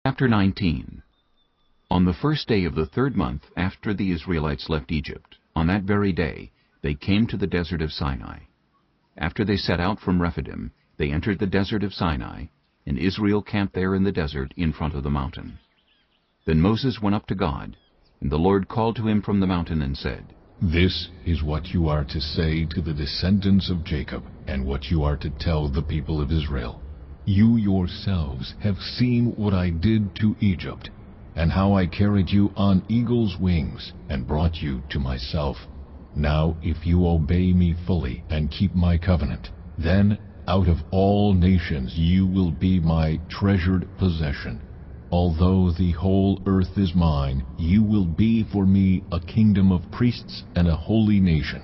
Chapter 19. On the first day of the 3rd month after the Israelites left Egypt, on that very day, they came to the desert of Sinai. After they set out from Rephidim, they entered the desert of Sinai, and Israel camped there in the desert in front of the mountain. Then Moses went up to God, and the Lord called to him from the mountain and said, This is what you are to say to the descendants of Jacob, and what you are to tell the people of Israel. You yourselves have seen what I did to Egypt, and how I carried you on eagle's wings, and brought you to myself. Now if you obey me fully, and keep my covenant, then out of all nations you will be my treasured possession. Although the whole earth is mine, you will be for me a kingdom of priests and a holy nation.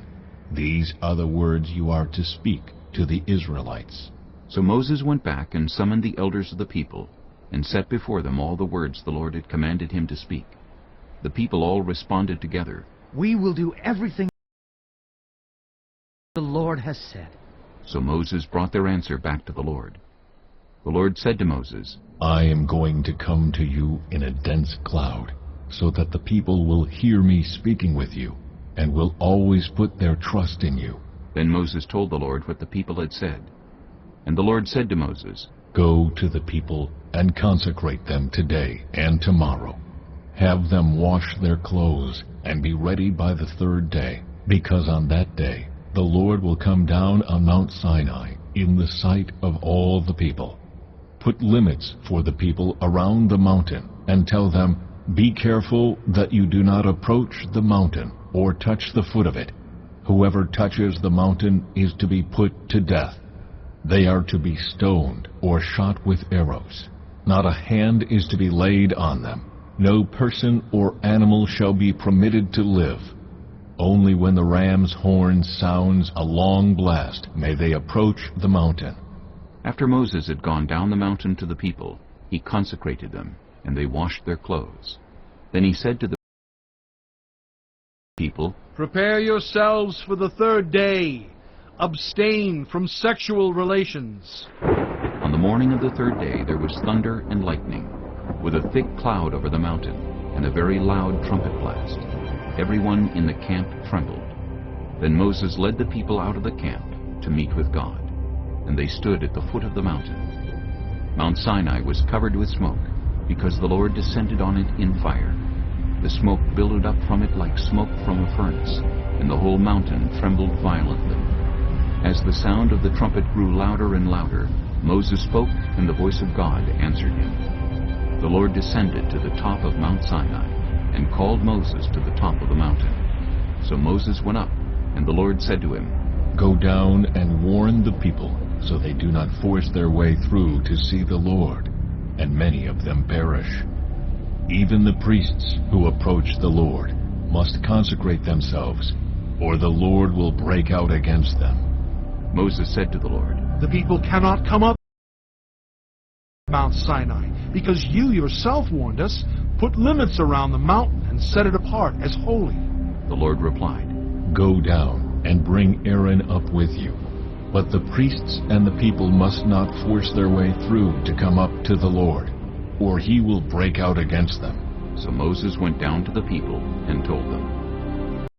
These are the words you are to speak to the Israelites. So Moses went back and summoned the elders of the people, and set before them all the words the Lord had commanded him to speak. The people all responded together, We will do everything the Lord has said. So Moses brought their answer back to the Lord. The Lord said to Moses, I am going to come to you in a dense cloud, so that the people will hear me speaking with you, and will always put their trust in you. Then Moses told the Lord what the people had said. And the Lord said to Moses, Go to the people and consecrate them today and tomorrow. Have them wash their clothes and be ready by the 3rd day, because on that day the Lord will come down on Mount Sinai in the sight of all the people. Put limits for the people around the mountain, and tell them, Be careful that you do not approach the mountain or touch the foot of it. Whoever touches the mountain is to be put to death. They are to be stoned or shot with arrows. Not a hand is to be laid on them. No person or animal shall be permitted to live. Only when the ram's horn sounds a long blast may they approach the mountain. After Moses had gone down the mountain to the people, he consecrated them, and they washed their clothes. Then he said to the people, Prepare yourselves for the 3rd day. Abstain from sexual relations. On the morning of the 3rd day there was thunder and lightning, with a thick cloud over the mountain, and a very loud trumpet blast. Everyone in the camp trembled. Then Moses led the people out of the camp to meet with God, and they stood at the foot of the mountain. Mount Sinai was covered with smoke, because the Lord descended on it in fire. The smoke billowed up from it like smoke from a furnace, and the whole mountain trembled violently. As the sound of the trumpet grew louder and louder, Moses spoke, and the voice of God answered him. The Lord descended to the top of Mount Sinai, and called Moses to the top of the mountain. So Moses went up, and the Lord said to him, Go down and warn the people, so they do not force their way through to see the Lord, and many of them perish. Even the priests who approach the Lord must consecrate themselves, or the Lord will break out against them. Moses said to the Lord, The people cannot come up Mount Sinai, because you yourself warned us. Put limits around the mountain and set it apart as holy. The Lord replied, Go down and bring Aaron up with you. But the priests and the people must not force their way through to come up to the Lord, or he will break out against them. So Moses went down to the people and told them.